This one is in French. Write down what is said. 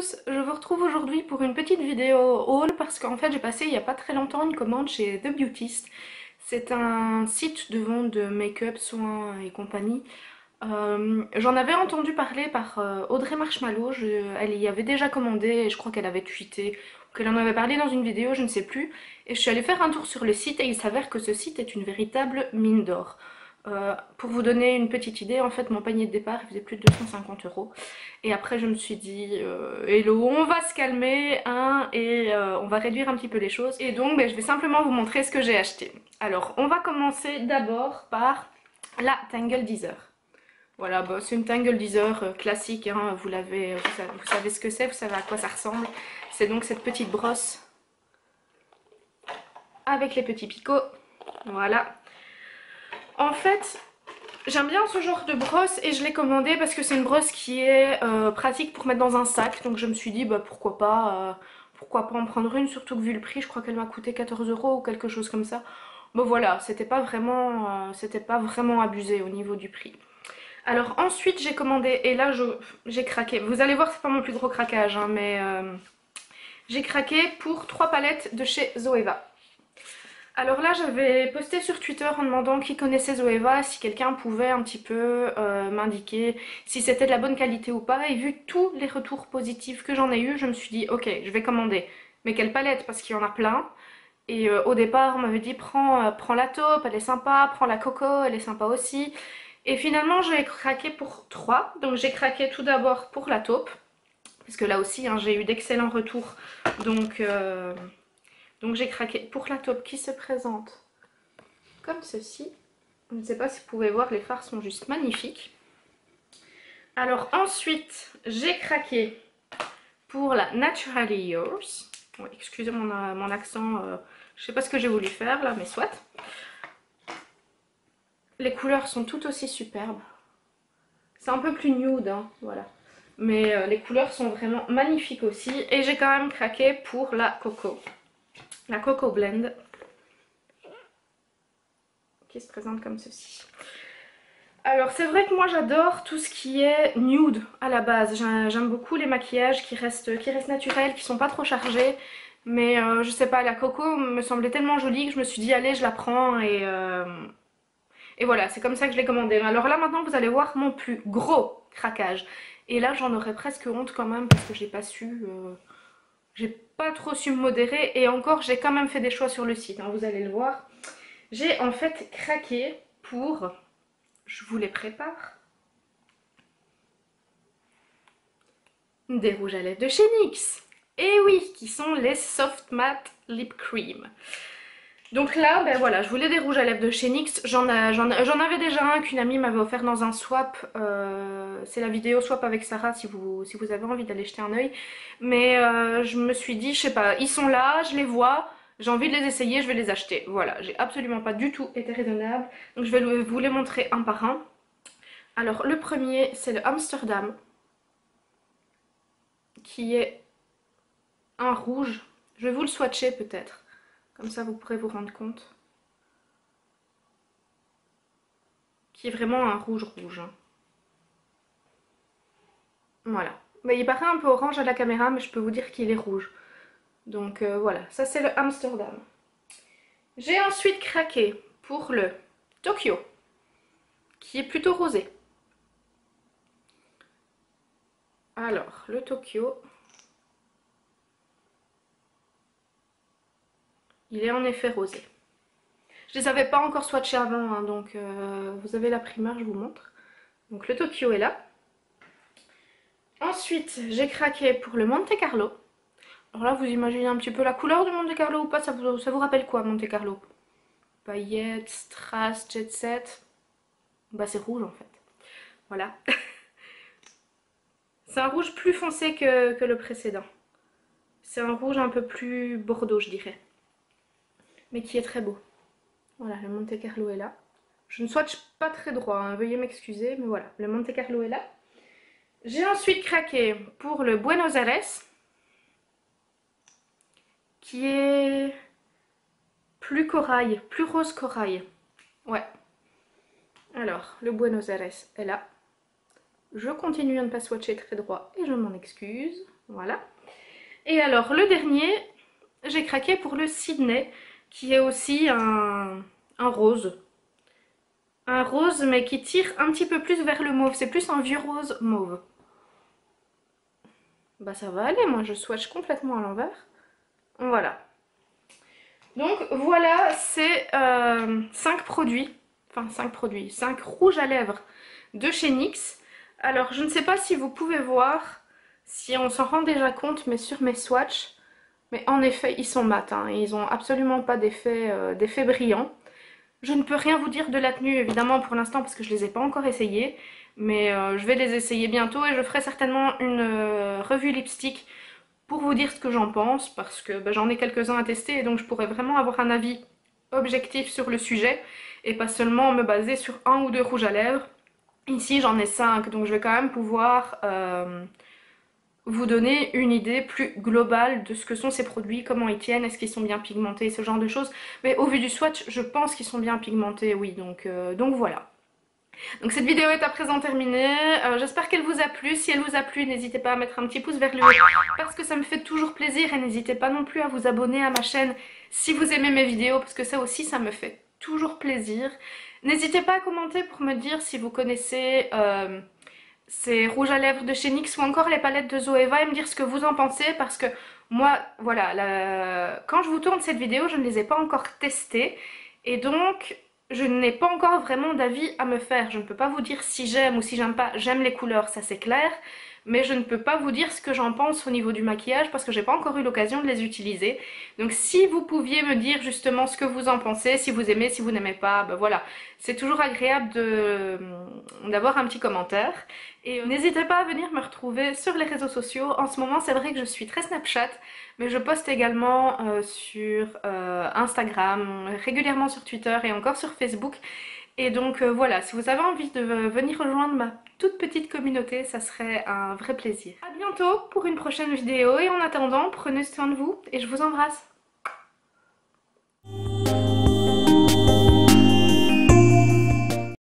tous, je vous retrouve aujourd'hui pour une petite vidéo haul parce qu'en fait j'ai passé il n'y a pas très longtemps une commande chez The Beautist. C'est un site de vente de make-up, soins et compagnie. J'en avais entendu parler par Audrey Marshmallow, elle y avait déjà commandé et je crois qu'elle avait tweeté, ou qu'elle en avait parlé dans une vidéo, je ne sais plus. Et je suis allée faire un tour sur le site et il s'avère que ce site est une véritable mine d'or. Pour vous donner une petite idée, en fait mon panier de départ il faisait plus de 250 euros. Et après je me suis dit, hello, on va se calmer hein, et on va réduire un petit peu les choses. Et donc je vais simplement vous montrer ce que j'ai acheté. Alors on va commencer d'abord par la Tangle Deezer. Voilà, bah, c'est une Tangle Deezer classique, hein, vous savez ce que c'est, vous savez à quoi ça ressemble. C'est donc cette petite brosse avec les petits picots, voilà. En fait, j'aime bien ce genre de brosse et je l'ai commandée parce que c'est une brosse qui est pratique pour mettre dans un sac. Donc je me suis dit bah pourquoi pas en prendre une, surtout que vu le prix, je crois qu'elle m'a coûté 14 euros ou quelque chose comme ça. Bon voilà, c'était pas vraiment abusé au niveau du prix. Alors ensuite j'ai commandé et là j'ai craqué. Vous allez voir c'est pas mon plus gros craquage hein, mais j'ai craqué pour 3 palettes de chez Zoeva. Alors là j'avais posté sur Twitter en demandant qui connaissait Zoeva, si quelqu'un pouvait un petit peu m'indiquer si c'était de la bonne qualité ou pas. Et vu tous les retours positifs que j'en ai eu, je me suis dit ok je vais commander. Mais quelle palette parce qu'il y en a plein. Et au départ on m'avait dit prends la taupe, elle est sympa, prends la coco, elle est sympa aussi. Et finalement j'ai craqué pour 3. Donc j'ai craqué tout d'abord pour la taupe. Parce que là aussi hein, j'ai eu d'excellents retours. Donc j'ai craqué pour la taupe qui se présente comme ceci. Je ne sais pas si vous pouvez voir, les fards sont juste magnifiques. Alors ensuite, j'ai craqué pour la Naturally Yours. Ouais, excusez mon accent, je sais pas ce que j'ai voulu faire là, mais soit. Les couleurs sont tout aussi superbes. C'est un peu plus nude, hein, voilà. Mais les couleurs sont vraiment magnifiques aussi. Et j'ai quand même craqué pour la Coco. La Coco Blend. Qui se présente comme ceci. Alors c'est vrai que moi j'adore tout ce qui est nude à la base. J'aime beaucoup les maquillages qui restent naturels, qui sont pas trop chargés. Mais je sais pas, la Coco me semblait tellement jolie que je me suis dit allez je la prends et voilà, c'est comme ça que je l'ai commandée. Alors là maintenant vous allez voir mon plus gros craquage. Et là j'en aurais presque honte quand même parce que j'ai pas su... j'ai pas trop su me modérer et encore j'ai quand même fait des choix sur le site, hein, vous allez le voir. J'ai en fait craqué pour... Je vous les prépare. Des rouges à lèvres de chez NYX. Et oui, qui sont les Soft Matte Lip Cream. Donc là, ben voilà, je voulais des rouges à lèvres de chez NYX. J'en avais déjà un qu'une amie m'avait offert dans un swap. C'est la vidéo swap avec Sarah si vous avez envie d'aller jeter un oeil. Mais je me suis dit, je sais pas, ils sont là, je les vois. J'ai envie de les essayer, je vais les acheter. Voilà, j'ai absolument pas du tout été raisonnable. Donc je vais vous les montrer un par un. Alors le premier, c'est le Amsterdam. Qui est un rouge. Je vais vous le swatcher peut-être. Comme ça vous pourrez vous rendre compte. Qui est vraiment un rouge rouge. Hein. Voilà. Mais il paraît un peu orange à la caméra, mais je peux vous dire qu'il est rouge. Donc voilà, ça c'est le Amsterdam. J'ai ensuite craqué pour le Tokyo, qui est plutôt rosé. Alors, le Tokyo, il est en effet rosé. Je les avais pas encore swatchés avant, hein, donc vous avez la primeur, je vous montre. Donc le Tokyo est là. Ensuite, j'ai craqué pour le Monte Carlo. Alors là, vous imaginez un petit peu la couleur du Monte Carlo ou pas? Ça vous rappelle quoi, Monte Carlo? Paillettes, strass, jet set. Bah c'est rouge en fait. Voilà. C'est un rouge plus foncé que le précédent. C'est un rouge un peu plus bordeaux, je dirais. Mais qui est très beau. Voilà, le Monte Carlo est là. Je ne swatch pas très droit, hein, veuillez m'excuser, mais voilà, le Monte Carlo est là. J'ai ensuite craqué pour le Buenos Aires, qui est plus corail, plus rose corail. Ouais. Alors, le Buenos Aires est là. Je continue à ne pas swatcher très droit et je m'en excuse. Voilà. Et alors le dernier, j'ai craqué pour le Sydney, qui est aussi un rose. Un rose mais qui tire un petit peu plus vers le mauve, c'est plus un vieux rose mauve. Bah ça va aller, moi je swatch complètement à l'envers. Voilà. Donc voilà, c'est 5 produits, enfin 5 produits, 5 rouges à lèvres de chez NYX. Alors je ne sais pas si vous pouvez voir, si on s'en rend déjà compte, mais sur mes swatchs, mais en effet ils sont mat, hein, ils n'ont absolument pas d'effet brillant. Je ne peux rien vous dire de la tenue évidemment pour l'instant parce que je ne les ai pas encore essayés, mais je vais les essayer bientôt et je ferai certainement une revue lipstick pour vous dire ce que j'en pense parce que bah, j'en ai quelques-uns à tester et donc je pourrais vraiment avoir un avis objectif sur le sujet et pas seulement me baser sur un ou deux rouges à lèvres. Ici j'en ai 5 donc je vais quand même pouvoir vous donner une idée plus globale de ce que sont ces produits, comment ils tiennent, est-ce qu'ils sont bien pigmentés, ce genre de choses. Mais au vu du swatch, je pense qu'ils sont bien pigmentés, oui, donc voilà. Donc cette vidéo est à présent terminée, j'espère qu'elle vous a plu. Si elle vous a plu, n'hésitez pas à mettre un petit pouce vers le haut parce que ça me fait toujours plaisir et n'hésitez pas non plus à vous abonner à ma chaîne si vous aimez mes vidéos parce que ça aussi ça me fait toujours plaisir. N'hésitez pas à commenter pour me dire si vous connaissez ces rouges à lèvres de chez NYX ou encore les palettes de Zoeva et me dire ce que vous en pensez parce que moi, voilà, quand je vous tourne cette vidéo, je ne les ai pas encore testées et donc je n'ai pas encore vraiment d'avis à me faire. Je ne peux pas vous dire si j'aime ou si j'aime pas. J'aime les couleurs, ça c'est clair, mais je ne peux pas vous dire ce que j'en pense au niveau du maquillage parce que j'ai pas encore eu l'occasion de les utiliser. Donc si vous pouviez me dire justement ce que vous en pensez, si vous aimez, si vous n'aimez pas, ben voilà. C'est toujours agréable d'avoir un petit commentaire. Et n'hésitez pas à venir me retrouver sur les réseaux sociaux. En ce moment, c'est vrai que je suis très Snapchat, mais je poste également sur Instagram, régulièrement sur Twitter et encore sur Facebook. Et donc voilà, si vous avez envie de venir rejoindre ma toute petite communauté, ça serait un vrai plaisir. A bientôt pour une prochaine vidéo et en attendant, prenez soin de vous et je vous embrasse.